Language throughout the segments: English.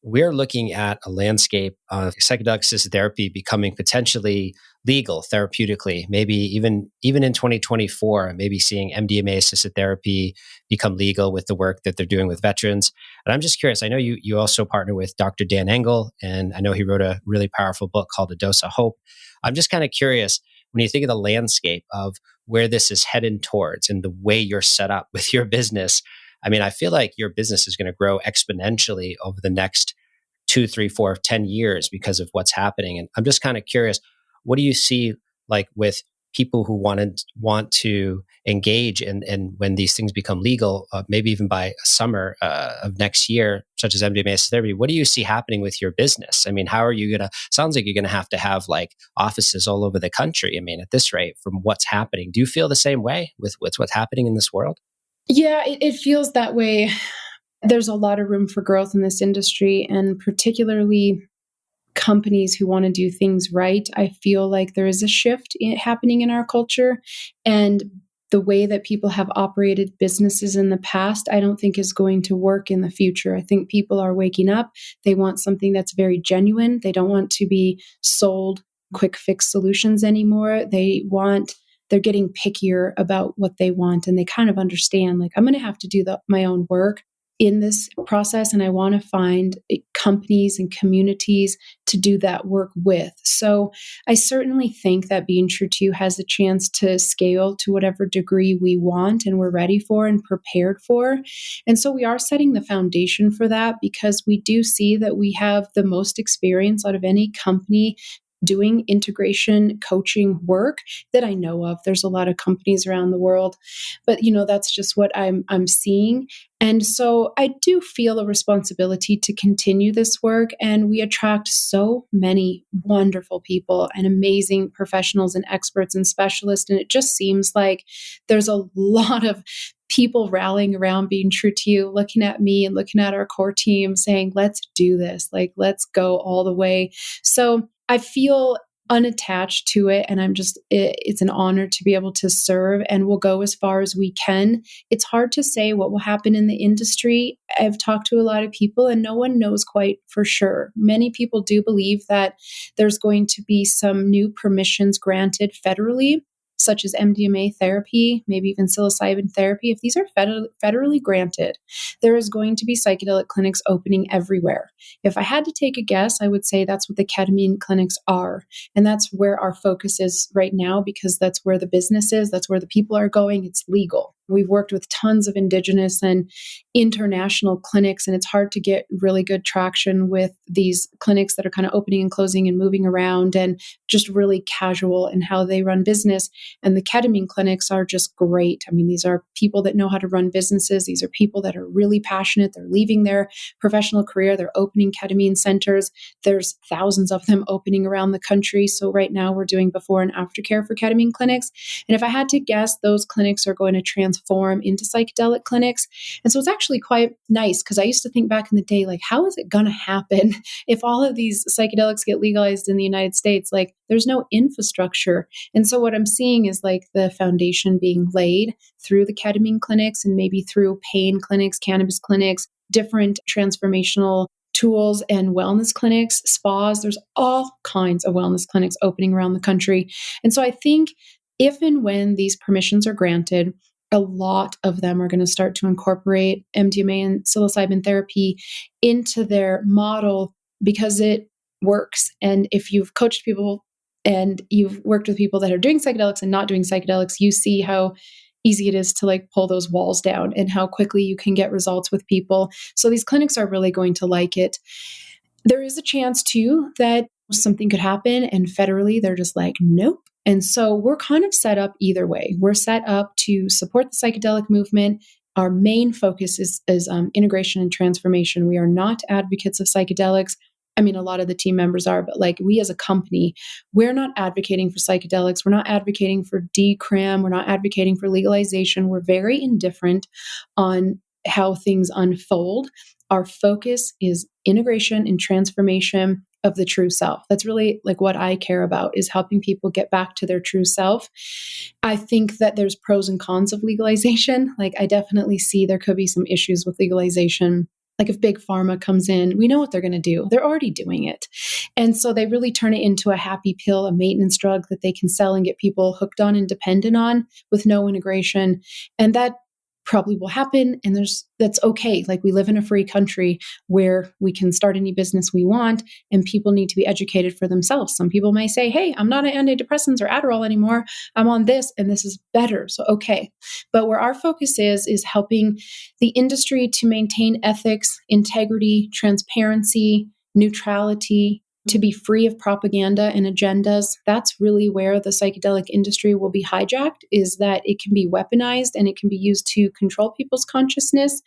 we're looking at a landscape of psychedelic assisted therapy becoming potentially legal therapeutically, maybe even in 2024, maybe seeing MDMA assisted therapy become legal with the work that they're doing with veterans. And I'm just curious, I know you also partner with Dr. Dan Engel, and I know he wrote a really powerful book called A Dose of Hope. I'm just kind of curious, when you think of the landscape of where this is headed towards and the way you're set up with your business, I mean, I feel like your business is going to grow exponentially over the next 2, 3, 4, 10 years because of what's happening. And I'm just kind of curious, what do you see like with people who want to engage and when these things become legal, maybe even by summer of next year, such as MDMA therapy, what do you see happening with your business? I mean, how are you going to, sounds like you're going to have like offices all over the country. I mean, at this rate, from what's happening, do you feel the same way with what's happening in this world? Yeah, it feels that way. There's a lot of room for growth in this industry, and particularly companies who want to do things right. I feel like there is a shift happening in our culture, and the way that people have operated businesses in the past, I don't think is going to work in the future. I think people are waking up. They want something that's very genuine. They don't want to be sold quick fix solutions anymore. They're getting pickier about what they want, and they kind of understand, like, I'm going to have to do my own work in this process, and I want to find companies and communities to do that work with. So I certainly think that Being True to You has a chance to scale to whatever degree we want and we're ready for and prepared for. And so we are setting the foundation for that, because we do see that we have the most experience out of any company doing integration coaching work that I know of. There's a lot of companies around the world, but that's just what I'm seeing. And so I do feel a responsibility to continue this work. And we attract so many wonderful people and amazing professionals and experts and specialists. And it just seems like there's a lot of people rallying around Being True to You, looking at me and looking at our core team saying, let's do this. Like, let's go all the way. So I feel unattached to it, and it's an honor to be able to serve, and we'll go as far as we can. It's hard to say what will happen in the industry. I've talked to a lot of people and no one knows quite for sure. Many people do believe that there's going to be some new permissions granted federally, such as MDMA therapy, maybe even psilocybin therapy. If these are federally granted, there is going to be psychedelic clinics opening everywhere. If I had to take a guess, I would say that's what the ketamine clinics are. And that's where our focus is right now, because that's where the business is. That's where the people are going. It's legal. We've worked with tons of indigenous and international clinics, and it's hard to get really good traction with these clinics that are kind of opening and closing and moving around and just really casual in how they run business. And the ketamine clinics are just great. I mean, these are people that know how to run businesses. These are people that are really passionate. They're leaving their professional career. They're opening ketamine centers. There's thousands of them opening around the country. So right now we're doing before and after care for ketamine clinics. And if I had to guess, those clinics are going to transform into psychedelic clinics. And so it's actually quite nice, because I used to think back in the day, like, how is it going to happen if all of these psychedelics get legalized in the United States? Like, there's no infrastructure. And so what I'm seeing is like the foundation being laid through the ketamine clinics and maybe through pain clinics, cannabis clinics, different transformational tools and wellness clinics, spas. There's all kinds of wellness clinics opening around the country. And so I think if and when these permissions are granted, a lot of them are going to start to incorporate MDMA and psilocybin therapy into their model, because it works. And if you've coached people and you've worked with people that are doing psychedelics and not doing psychedelics, you see how easy it is to like pull those walls down and how quickly you can get results with people. So these clinics are really going to like it. There is a chance too that something could happen and federally they're just like, nope. And so we're kind of set up either way. We're set up to support the psychedelic movement. Our main focus is integration and transformation. We are not advocates of psychedelics. I mean, a lot of the team members are, but like we as a company, we're not advocating for psychedelics. We're not advocating for decrim. We're not advocating for legalization. We're very indifferent on how things unfold. Our focus is integration and transformation of the true self. That's really like what I care about, is helping people get back to their true self. I think that there's pros and cons of legalization. Like I definitely see there could be some issues with legalization. Like if big pharma comes in, we know what they're going to do. They're already doing it. And so they really turn it into a happy pill, a maintenance drug that they can sell and get people hooked on and dependent on with no integration. And that probably will happen. And that's okay. Like we live in a free country where we can start any business we want and people need to be educated for themselves. Some people may say, hey, I'm not on antidepressants or Adderall anymore. I'm on this and this is better. So, okay. But where our focus is helping the industry to maintain ethics, integrity, transparency, neutrality, to be free of propaganda and agendas. That's really where the psychedelic industry will be hijacked, is that it can be weaponized and it can be used to control people's consciousness.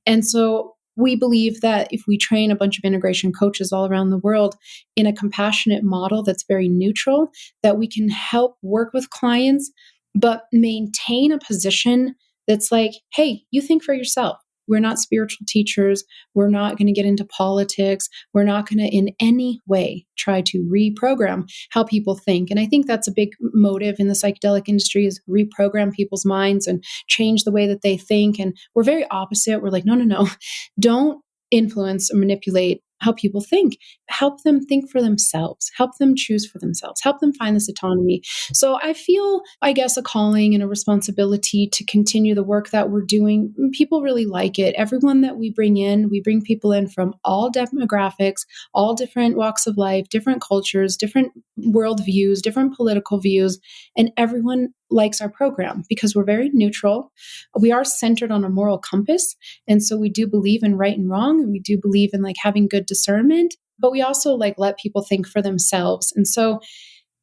And so we believe that if we train a bunch of integration coaches all around the world in a compassionate model that's very neutral, that we can help work with clients, but maintain a position that's like, hey, you think for yourself. We're not spiritual teachers. We're not going to get into politics. We're not going to in any way try to reprogram how people think. And I think that's a big motive in the psychedelic industry, is reprogram people's minds and change the way that they think. And we're very opposite. We're like, no. Don't influence or manipulate how people think. Help them think for themselves. Help them choose for themselves. Help them find this autonomy. So I feel, I guess, a calling and a responsibility to continue the work that we're doing. People really like it. Everyone that we bring people in from all demographics, all different walks of life, different cultures, different worldviews, different political views, and everyone likes our program because we're very neutral. We are centered on a moral compass. And so we do believe in right and wrong. And we do believe in like having good discernment, but we also like let people think for themselves. And so,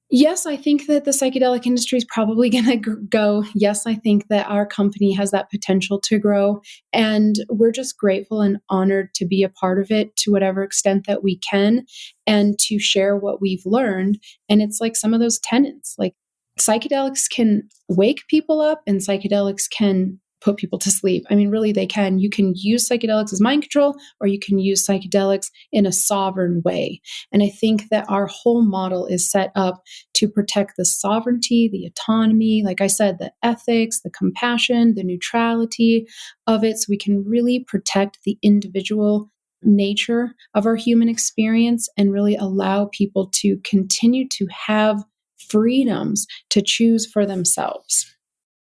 yes, I think that the psychedelic industry is probably going to go. Yes, I think that our company has that potential to grow. And we're just grateful and honored to be a part of it to whatever extent that we can and to share what we've learned. And it's like some of those tenets, like psychedelics can wake people up and psychedelics can put people to sleep. I mean, really, they can. You can use psychedelics as mind control, or you can use psychedelics in a sovereign way. And I think that our whole model is set up to protect the sovereignty, the autonomy, like I said, the ethics, the compassion, the neutrality of it, so we can really protect the individual nature of our human experience and really allow people to continue to have freedoms to choose for themselves.